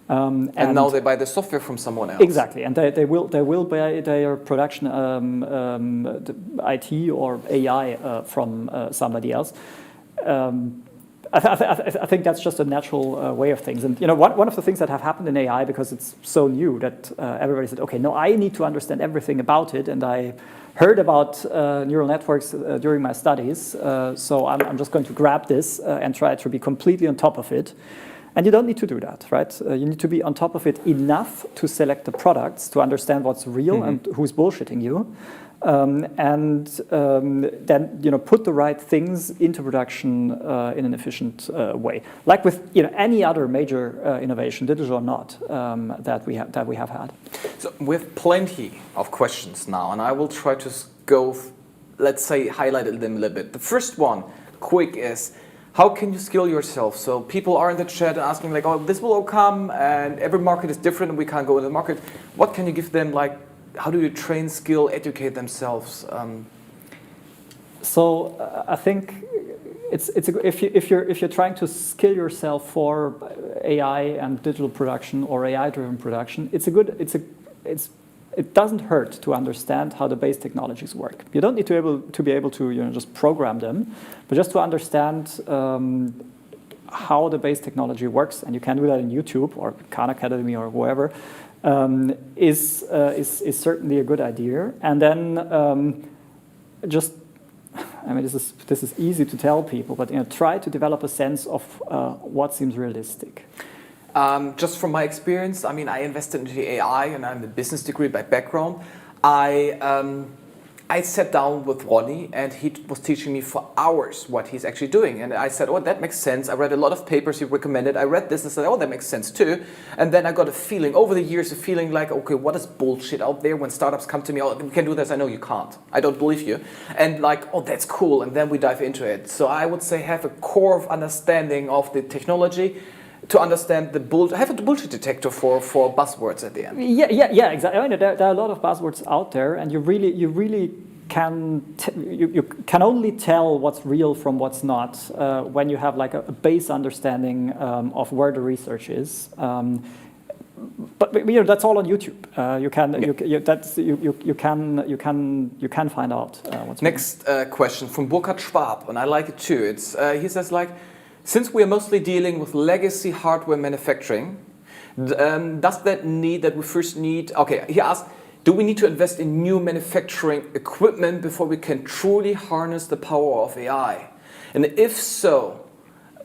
And now they buy the software from someone else. Exactly, and they will buy their production IT or AI from somebody else. I think that's just a natural way of things. And one of the things that have happened in AI, because it's so new, that everybody said, okay, no, I need to understand everything about it, and I heard about neural networks during my studies, so I'm just going to grab this and try to be completely on top of it. And you don't need to do that, right? You need to be on top of it enough to select the products, to understand what's real and who's bullshitting you, and then put the right things into production in an efficient way, like with any other major innovation, digital or not, that we have had. So we have plenty of questions now, and I will try to go, let's say, highlight them a little bit. The first one, quick, is how can you skill yourself? So people are in the chat asking like, oh, this will all come, and every market is different, and we can't go in the market. What can you give them? Like, how do you train, skill, educate themselves? So I think if you're trying to skill yourself for AI and digital production or AI-driven production, it doesn't hurt to understand how the base technologies work. You don't need to be able to just program them, but just to understand how the base technology works, and you can do that in YouTube or Khan Academy or wherever, is certainly a good idea. And then this is easy to tell people, but try to develop a sense of what seems realistic. Just from my experience, I mean, I invested into the AI, and I'm a business degree by background. I sat down with Ronnie, and he was teaching me for hours what he's actually doing. And I said, oh, that makes sense. I read a lot of papers he recommended. I read this and said, oh, that makes sense too. And then I got a feeling, over the years, like, okay, what is bullshit out there when startups come to me? Oh, we can do this. I know you can't. I don't believe you. And like, oh, that's cool. And then we dive into it. So I would say have a core of understanding of the technology, to understand have a bullshit detector for buzzwords at the end. Yeah, exactly. I mean, there are a lot of buzzwords out there, and you really can you can only tell what's real from what's not when you have like a base understanding of where the research is. But that's all on YouTube. You can find out what's next question from Burkhard Schwab, and I like it too. It's he says like, since we are mostly dealing with legacy hardware manufacturing, does that need that we first need? Okay, he asked, do we need to invest in new manufacturing equipment before we can truly harness the power of AI? And if so,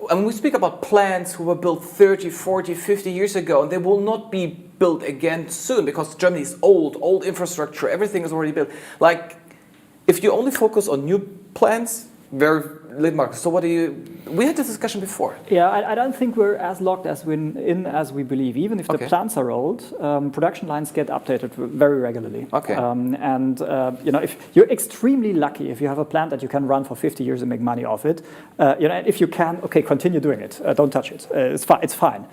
and we speak about plants who were built 30, 40, 50 years ago, and they will not be built again soon because Germany is old infrastructure, everything is already built. Like, if you only focus on new plants, very little market. So we had this discussion before. Yeah, I don't think we're as locked as we believe. Even if the plants are old, production lines get updated very regularly. Okay. If you're extremely lucky if you have a plant that you can run for 50 years and make money off it, if you can, okay, continue doing it. Don't touch it. It's fine.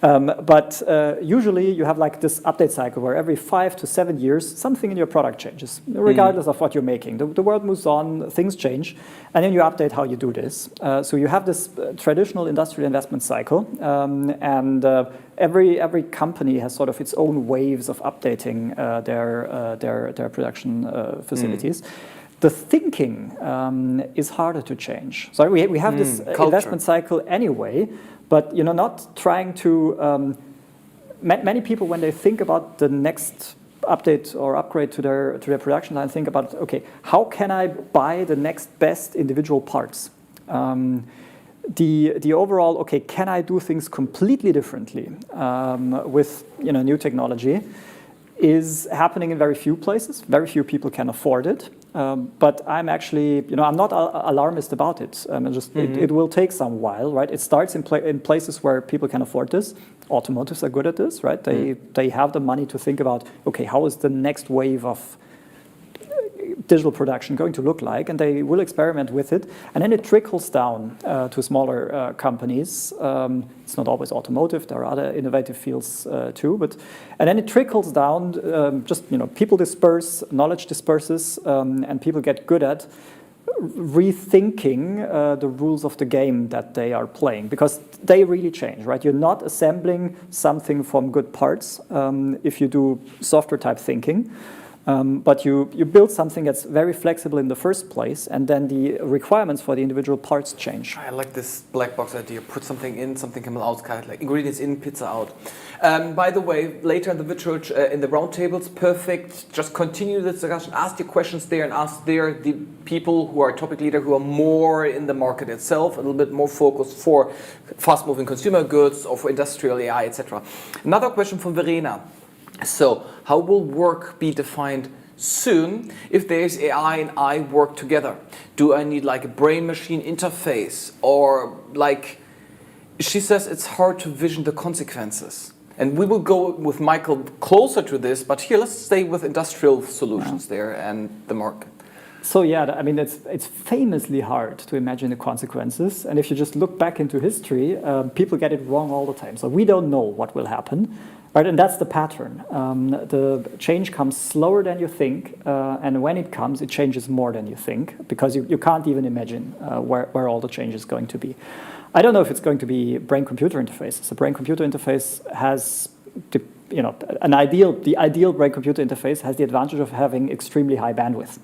But usually you have like this update cycle where every 5 to 7 years, something in your product changes, regardless of what you're making. The world moves on, things change, and then you update how you do this. So you have this traditional industrial investment cycle, and every company has sort of its own waves of updating their production facilities. The thinking is harder to change. So we have this investment cycle anyway, but not trying to. Many people, when they think about the next update or upgrade to their production line, think about, okay, how can I buy the next best individual parts? The overall, okay, can I do things completely differently with new technology? Is happening in very few places. Very few people can afford it. But I'm actually, I'm not alarmist about it. It will take some while, right? It starts in places where people can afford this. Automotives are good at this, right? They have the money to think about, okay, how is the next wave of digital production going to look like, and they will experiment with it, and then it trickles down to smaller companies. It's not always automotive; there are other innovative fields too. And then it trickles down. People disperse, knowledge disperses, and people get good at rethinking the rules of the game that they are playing, because they really change, right? You're not assembling something from good parts if you do software type thinking. But you build something that's very flexible in the first place, and then the requirements for the individual parts change. I like this black box idea. Put something in, something comes out, kind of like ingredients in, pizza out. By the way, later in the virtual, in the roundtables, perfect. Just continue the discussion, ask your questions there, and ask there the people who are topic leader, who are more in the market itself, a little bit more focused for fast-moving consumer goods or for industrial AI, etc. Another question from Verena. So, how will work be defined soon if there's AI and I work together? Do I need like a brain-machine interface? Or like, she says it's hard to vision the consequences. And we will go with Michael closer to this, but here let's stay with industrial solutions there and the market. So yeah, I mean, it's famously hard to imagine the consequences. And if you just look back into history, people get it wrong all the time. So we don't know what will happen. Right, and that's the pattern. The change comes slower than you think, and when it comes, it changes more than you think, because you can't even imagine where all the change is going to be. I don't know if it's going to be brain-computer interface. So brain-computer interface has the ideal brain-computer interface has the advantage of having extremely high bandwidth.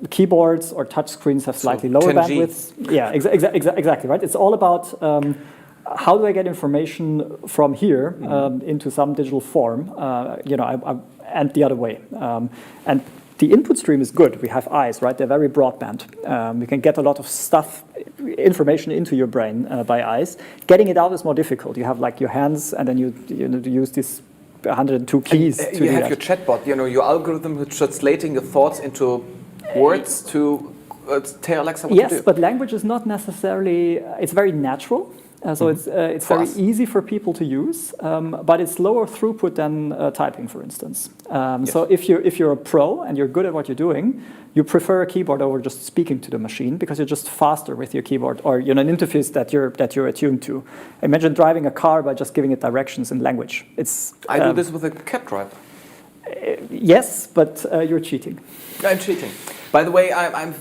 Keyboards or touchscreens have slightly lower 10G. bandwidths. Yeah, exactly, right? It's all about how do I get information from here into some digital form, and the other way. And the input stream is good. We have eyes, right? They're very broadband. We can get a lot of information into your brain by eyes. Getting it out is more difficult. You have like your hands, and then you use these 102 keys to do that. You have your chatbot, your algorithm who's translating your thoughts into words to tell Alexa what to do. Yes, but language is not necessarily, it's very natural. So it's very easy for people to use, but it's lower throughput than typing, for instance. Yes. So if you're a pro and you're good at what you're doing, you prefer a keyboard over just speaking to the machine, because you're just faster with your keyboard, or an interface that you're attuned to. Imagine driving a car by just giving it directions in language. I do this with a cab driver. Yes, but you're cheating. I'm cheating. By the way,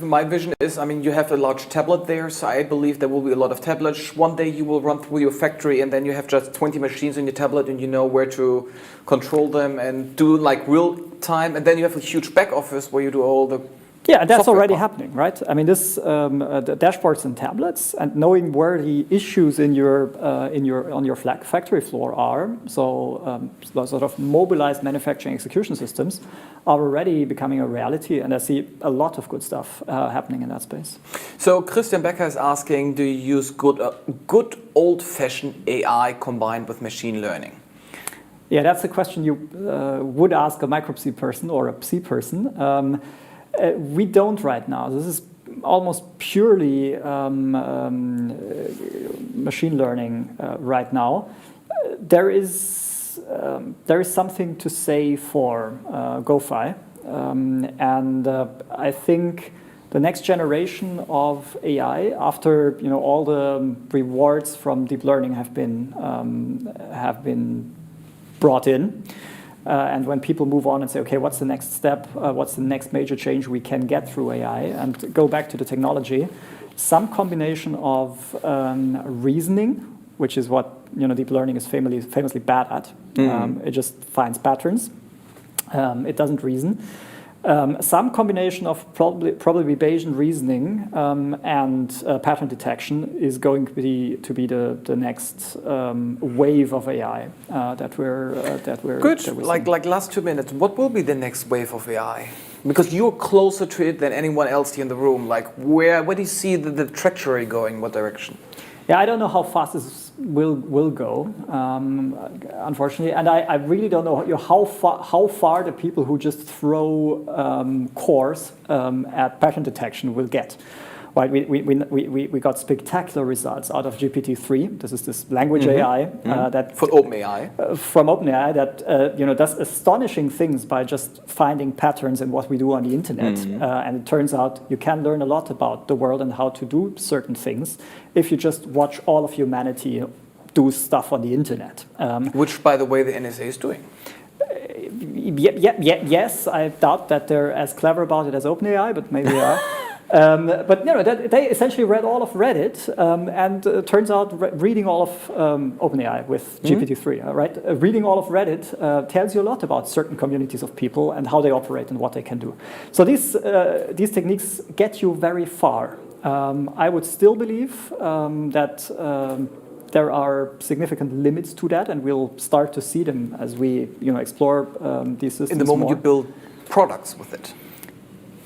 my vision is, you have a large tablet there, so I believe there will be a lot of tablets. One day you will run through your factory, and then you have just 20 machines on your tablet, and you know where to control them and do like real time. And then you have a huge back office where you do all the Yeah, that's already happening, right? I mean, this the dashboards and tablets, and knowing where the issues on your factory floor are. So sort of mobilized manufacturing execution systems are already becoming a reality, and I see a lot of good stuff happening in that space. So Christian Becker is asking, do you use good old-fashioned AI combined with machine learning? Yeah, that's a question you would ask a micropsi person or a psi person. We don't right now. This is almost purely machine learning right now. There is something to say for GoFi, and I think the next generation of AI, after all the rewards from deep learning have been brought in, and when people move on and say, okay, what's the next step? What's the next major change we can get through AI? And go back to the technology, some combination of reasoning, which is what deep learning is famously bad at. It just finds patterns. It doesn't reason. Some combination of probably Bayesian reasoning and pattern detection is going to be the next wave of AI that we're good. Like last 2 minutes, what will be the next wave of AI? Because you're closer to it than anyone else here in the room. Like where do you see the trajectory going? What direction? Yeah, I don't know how fast this will go, unfortunately, and I really don't know how far the people who just throw cores at pattern detection will get. Right, we got spectacular results out of GPT-3. This is this language AI that from OpenAI. From OpenAI that does astonishing things by just finding patterns in what we do on the internet. And it turns out you can learn a lot about the world and how to do certain things if you just watch all of humanity do stuff on the internet. Which, by the way, the NSA is doing. Yes, I doubt that they're as clever about it as OpenAI, but maybe they are. But they essentially read all of Reddit, and it turns out reading all of OpenAI with GPT-3, right? Reading all of Reddit tells you a lot about certain communities of people and how they operate and what they can do. So these techniques get you very far. I would still believe that there are significant limits to that, and we'll start to see them as we explore these systems in the moment more. You build products with it.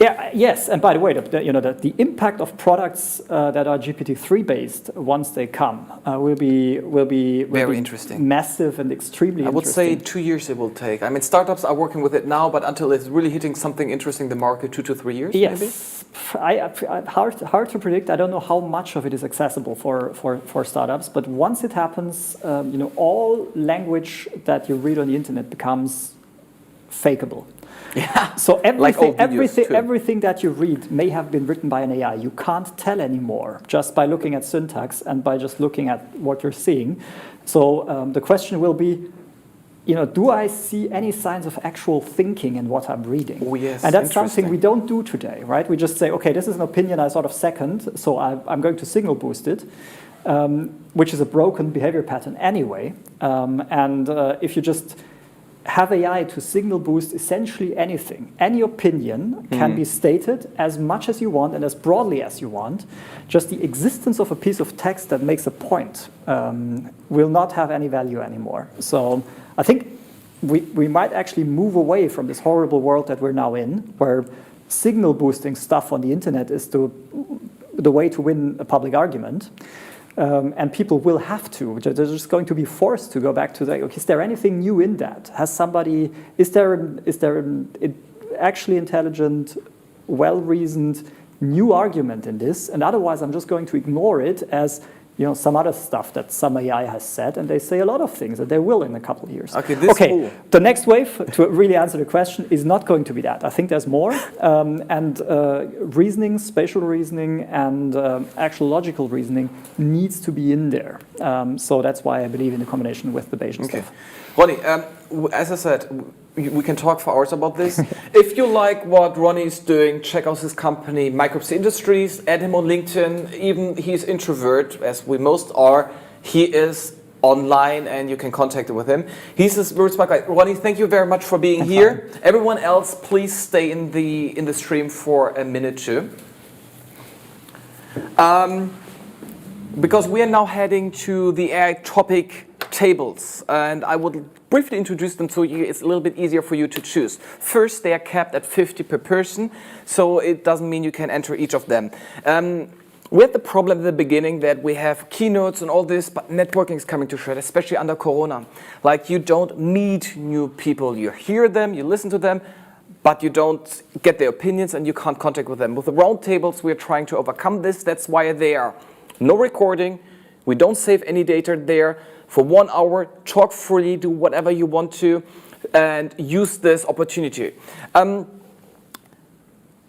Yeah. Yes. And by the way, the impact of products that are GPT-3 based once they come will be very interesting, massive, and extremely. I would say 2 years it will take. I mean, startups are working with it now, but until it's really hitting something interesting in the market, 2 to 3 years. Yes. Maybe. Hard to predict. I don't know how much of it is accessible for startups, but once it happens, all language that you read on the internet becomes fakeable. Yeah. So everything that you read may have been written by an AI. You can't tell anymore just by looking at syntax and by just looking at what you're seeing. So the question will be, do I see any signs of actual thinking in what I'm reading? Oh, yes. And that's something we don't do today, right? We just say, okay, this is an opinion I sort of second, so I'm going to signal boost it, which is a broken behavior pattern anyway. And if you just have AI to signal boost essentially anything. Any opinion can be stated as much as you want and as broadly as you want. Just the existence of a piece of text that makes a point will not have any value anymore. So I think we might actually move away from this horrible world that we're now in, where signal boosting stuff on the internet is the way to win a public argument. And people will have to. They're just going to be forced to go back to okay, is there anything new in that? Is there an actually intelligent, well-reasoned new argument in this? And otherwise, I'm just going to ignore it as some other stuff that some AI has said, and they say a lot of things that they will in a couple of years. Okay, the next wave, to really answer the question, is not going to be that. I think there's more, and reasoning, spatial reasoning, and actual logical reasoning needs to be in there. So that's why I believe in the combination with the Bayesian stuff. Ronnie, as I said, we can talk for hours about this. If you like what Ronnie is doing, check out his company, Micropsi Industries. Add him on LinkedIn. Even he's introvert, as we most are. He is online, and you can contact him with him. He's a very smart guy. Ronnie, thank you very much for being here. Everyone else, please stay in the stream for a minute too. Because we are now heading to the AI topic tables, and I would briefly introduce them so it's a little bit easier for you to choose. First, they are capped at 50 per person, so it doesn't mean you can enter each of them. We had the problem at the beginning that we have keynotes and all this, but networking is coming to shred, especially under Corona. Like, you don't meet new people. You hear them, you listen to them, but you don't get their opinions and you can't contact with them. With the roundtables, we're trying to overcome this. That's why they are no recording. We don't save any data there. For 1 hour, talk freely, do whatever you want to, and use this opportunity.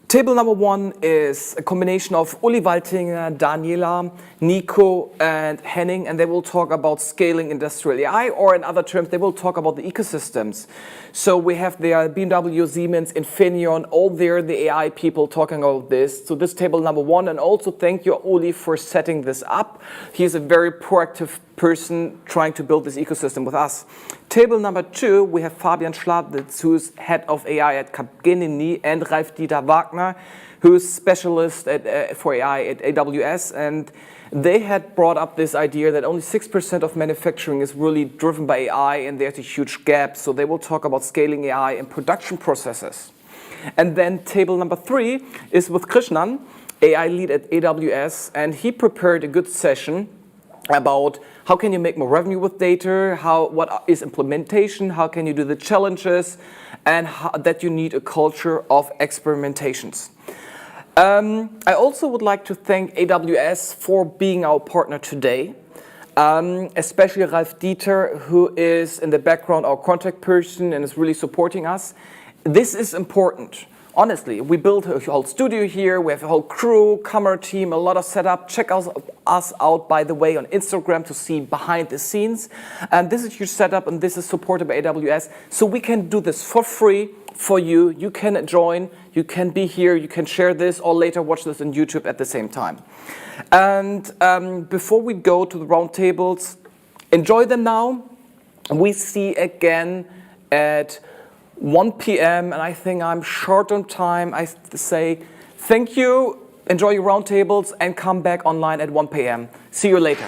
Table number 1 is a combination of Uli Waltinger, Daniela, Nico, and Henning, and they will talk about scaling industrial AI, or in other terms, they will talk about the ecosystems. So we have there BMW, Siemens, Infineon, all there, the AI people talking about this. So this table number 1, and also thank you, Uli, for setting this up. He's a very proactive person trying to build this ecosystem with us. Table number 2, we have Fabian Schladitz, who's head of AI at Capgemini, and Ralf-Dieter Wagner, who's specialist for AI at AWS. And they had brought up this idea that only 6% of manufacturing is really driven by AI, and there's a huge gap. So they will talk about scaling AI in production processes. And then table number 3 is with Krishnan, AI lead at AWS, and he prepared a good session about how can you make more revenue with data, what is implementation, how can you do the challenges, and that you need a culture of experimentations. I also would like to thank AWS for being our partner today, especially Ralf-Dieter, who is in the background our contact person and is really supporting us. This is important. Honestly, we built a whole studio here, we have a whole crew, camera team, a lot of setup. Check us out, by the way, on Instagram to see behind the scenes. And this is your setup, and this is supported by AWS. So we can do this for free for you. You can join, you can be here, you can share this, or later watch this on YouTube at the same time. And before we go to the roundtables, enjoy them now. We see again at 1 p.m. and I think I'm short on time. I say thank you, enjoy your roundtables, and come back online at 1 p.m. See you later.